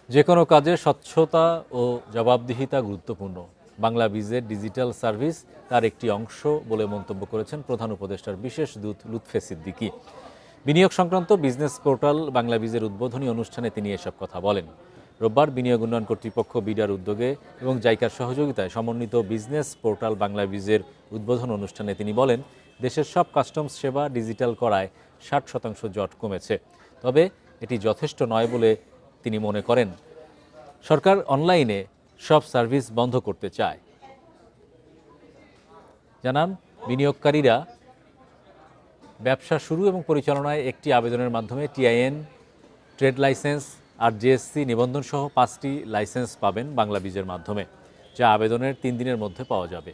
যে কোনো কাজে স্বচ্ছতা ও জবাবদিহিতা গুরুত্বপূর্ণ। বাংলা বিজের ডিজিটাল সার্ভিস তার একটি অংশ বলে মন্তব্য করেছেন প্রধান উপদেষ্টার বিশেষ দূত লুৎফে সিদ্দিকী। বিনিয়োগ সংক্রান্ত বিজনেস পোর্টাল বাংলা বিজের উদ্বোধনী অনুষ্ঠানে তিনি এসব কথা বলেন। রোববার বিনিয়োগ উন্নয়ন কর্তৃপক্ষ বিডার উদ্যোগে এবং জাইকার সহযোগিতায় সমন্বিত বিজনেস পোর্টাল বাংলা বিজের উদ্বোধন অনুষ্ঠানে তিনি বলেন, দেশের সব কাস্টমস সেবা ডিজিটাল করায় 60% জট কমেছে। তবে এটি যথেষ্ট নয় বলে তিনি মনে করেন। সরকার অনলাইনে সব সার্ভিস বন্ধ করতে চায়। জানান, বিনিয়োগকারীরা ব্যবসা শুরু এবং পরিচালনায় একটি আবেদনের মাধ্যমে টিআইএন, ট্রেড লাইসেন্স আর জিএসসি নিবন্ধন সহ 5টি লাইসেন্স পাবেন বাংলা বিজের মাধ্যমে, যা আবেদনের 3 দিনের মধ্যে পাওয়া যাবে।